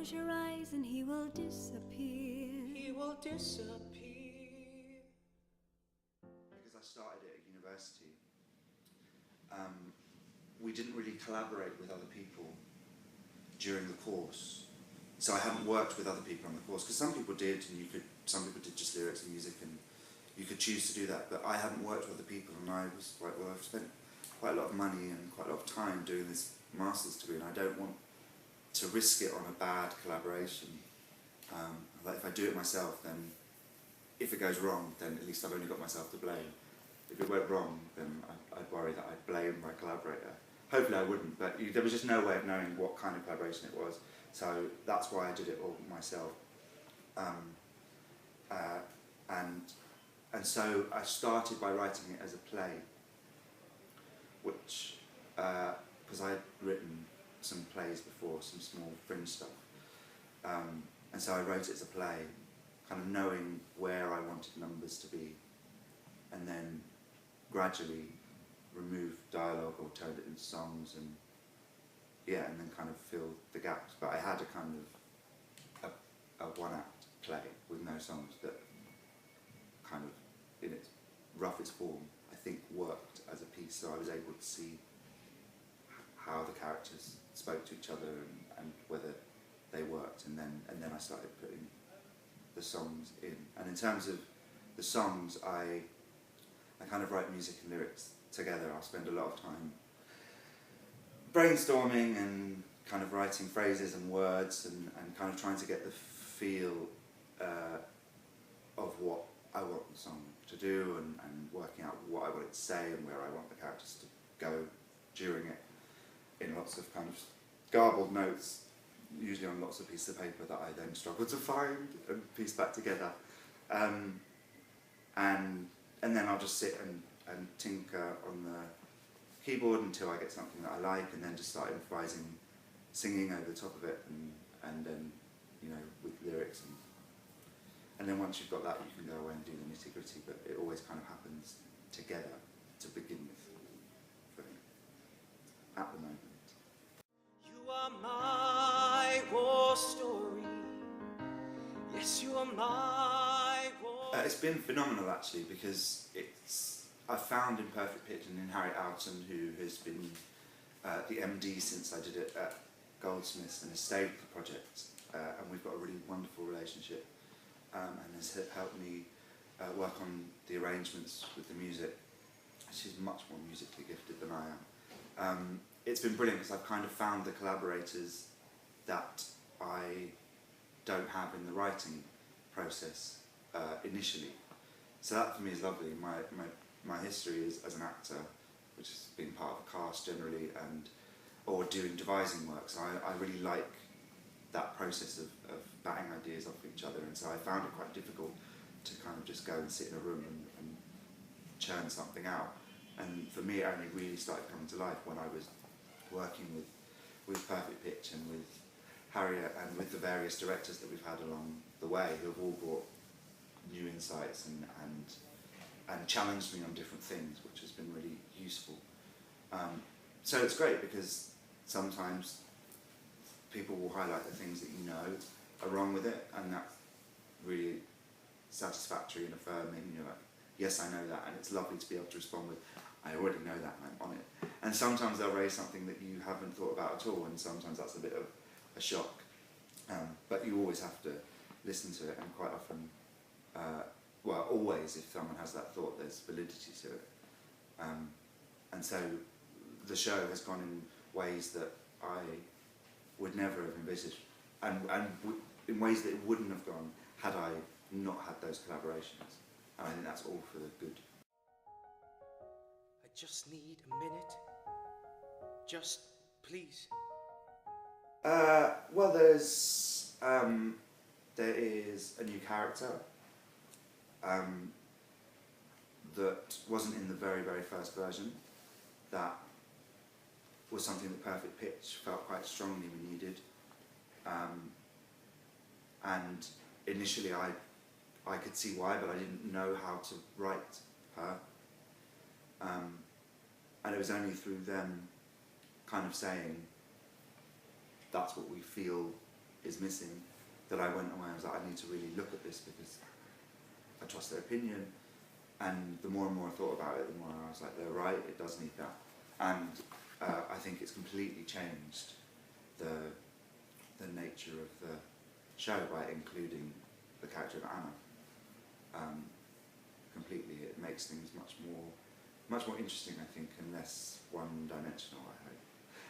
Close your eyes and he will disappear. He will disappear. Because I started at university, we didn't really collaborate with other people during the course. So I hadn't worked with other people on the course, because some people did, and some people did just lyrics and music, and you could choose to do that, but I hadn't worked with other people, and I was like, well, I've spent quite a lot of money and quite a lot of time doing this master's degree, and I don't want to risk it on a bad collaboration. Like if I do it myself, then if it goes wrong, then at least I've only got myself to blame. If it went wrong, then I'd worry that I'd blame my collaborator. Hopefully I wouldn't, but there was just no way of knowing what kind of collaboration it was. So that's why I did it all myself. And so I started by writing it as a play, which, because I'd written some plays before, some small fringe stuff. And so I wrote it as a play, kind of knowing where I wanted numbers to be, and then gradually remove dialogue or turned it into songs, and yeah, and then kind of fill the gaps. But I had a kind of a one-act play with no songs that kind of, in its roughest form, I think worked as a piece, so I was able to see how the characters spoke to each other and whether they worked, and then I started putting the songs in. And in terms of the songs, I kind of write music and lyrics together. I spend a lot of time brainstorming and kind of writing phrases and words and kind of trying to get the feel of what I want the song to do, and working out what I want it to say and where I want the characters to go during it, in lots of kind of garbled notes, usually on lots of pieces of paper that I then struggle to find and piece back together. And then I'll just sit and tinker on the keyboard until I get something that I like, and then just start improvising, singing over the top of it, and then, you know, with lyrics. And then once you've got that, you can go away and do the nitty-gritty, but it always kind of happens together to begin with, for me, at the moment. You are my war story. Yes, you are my war. It's been phenomenal, actually, because I've found in Perfect Pitch and in Harriet Alton, who has been the MD since I did it at Goldsmiths and has stayed with the project, and we've got a really wonderful relationship, and has helped me work on the arrangements with the music. She's much more musically gifted than I am. It's been brilliant because I've kind of found the collaborators that I don't have in the writing process initially. So that for me is lovely. My history is as an actor, which has been part of a cast generally, or doing devising work. So I really like that process of batting ideas off each other, and so I found it quite difficult to kind of just go and sit in a room and churn something out. And for me, it only really started coming to life when I was working with Perfect Pitch and with Harriet and with the various directors that we've had along the way, who have all brought new insights and challenged me on different things, which has been really useful. So it's great because sometimes people will highlight the things that you know are wrong with it, and that's really satisfactory and affirming. You're like, yes, I know that, and it's lovely to be able to respond with, I already know that and I'm on it. And sometimes they'll raise something that you haven't thought about at all, and sometimes that's a bit of a shock. But you always have to listen to it, and quite often, well, always, if someone has that thought, there's validity to it. And so the show has gone in ways that I would never have envisaged, and in ways that it wouldn't have gone had I not had those collaborations. And I think that's all for the good. I just need a minute. Just please. Well, there is a new character that wasn't in the very, very first version. That was something that Perfect Pitch felt quite strongly we needed. And initially I could see why, but I didn't know how to write her. And it was only through them kind of saying, that's what we feel is missing, that I went away and was like, I need to really look at this because I trust their opinion. And the more and more I thought about it, the more I was like, they're right, it does need that. And I think it's completely changed the nature of the show by including the character of Anna. Completely, it makes things much more interesting, I think, and less one-dimensional, I hope.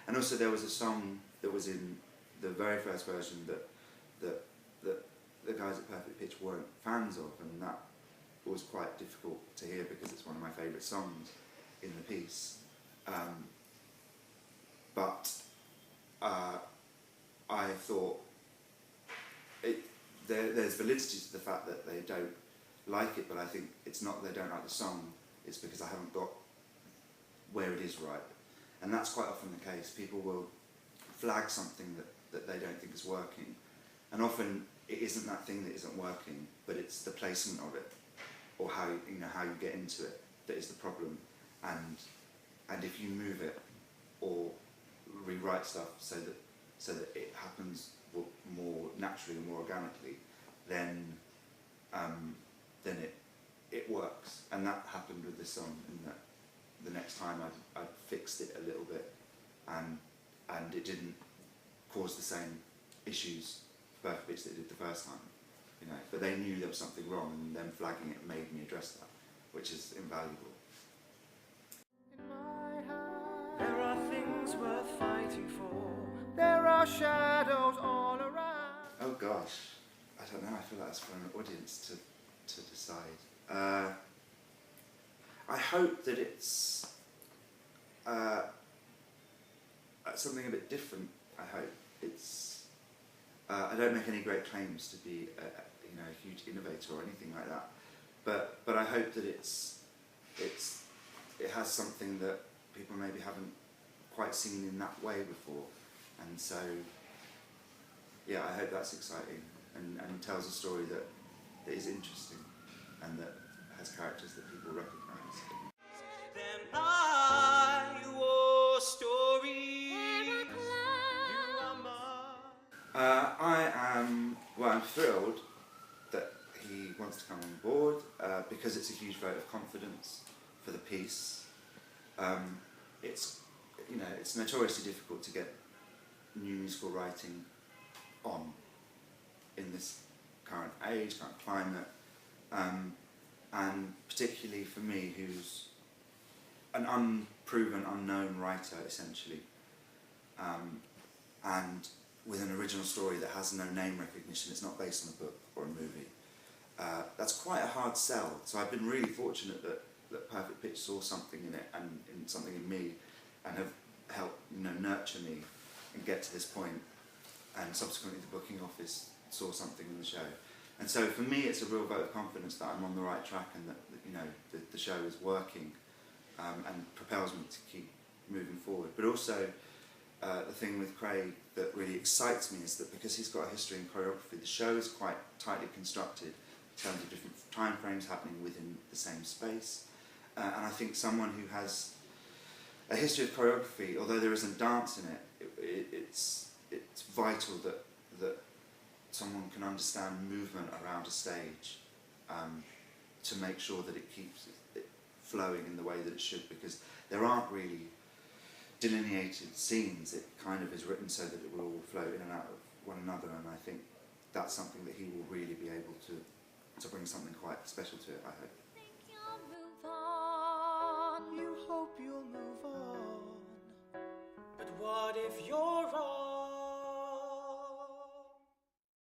And also there was a song that was in the very first version that the guys at Perfect Pitch weren't fans of, and that was quite difficult to hear because it's one of my favourite songs in the piece. But I thought there's validity to the fact that they don't like it, but I think it's not that they don't like the song, it's because I haven't got where it is right. And that's quite often the case. People will flag something that they don't think is working, and often it isn't that thing that isn't working, but it's the placement of it, or how you get into it that is the problem. And if you move it or rewrite stuff so that it happens more naturally and more organically, then it works. And that happened with this song, in that the next time I fixed it a little bit, and it didn't cause the same issues for Perfect Pitch that it did the first time. But they knew there was something wrong, and them flagging it made me address that, which is invaluable. In my heart, there are things worth fighting for. There are shadows all around. Oh gosh, I don't know. I feel like that's for an audience to decide. I hope that it's something a bit different. I hope it's. I don't make any great claims to be a huge innovator or anything like that, but I hope that it has something that people maybe haven't quite seen in that way before, and so yeah, I hope that's exciting and tells a story that is interesting and that has characters that people recognise. Then I war stories. You are mine. I'm thrilled that he wants to come on board because it's a huge vote of confidence for the piece. It's notoriously difficult to get new musical writing on in this current age, current climate, and particularly for me, who's an unproven, unknown writer, essentially, and with an original story that has no name recognition. It's not based on a book or a movie. That's quite a hard sell. So I've been really fortunate that Perfect Pitch saw something in it, and in something in me, and have helped nurture me and get to this point. And subsequently, the booking office saw something in the show. And so for me, it's a real vote of confidence that I'm on the right track, and that the show is working, and propels me to keep moving forward. But also, the thing with Craig that really excites me is that because he's got a history in choreography, the show is quite tightly constructed in terms of different time frames happening within the same space. And I think someone who has a history of choreography, although there isn't dance in it, it's vital that someone can understand movement around a stage to make sure that it keeps it flowing in the way that it should, because there aren't really delineated scenes. It kind of is written so that it will all flow in and out of one another, and I think that's something that he will really be able to bring something quite special to it, I hope. Think you'll move on. You hope you'll move on. But what if you're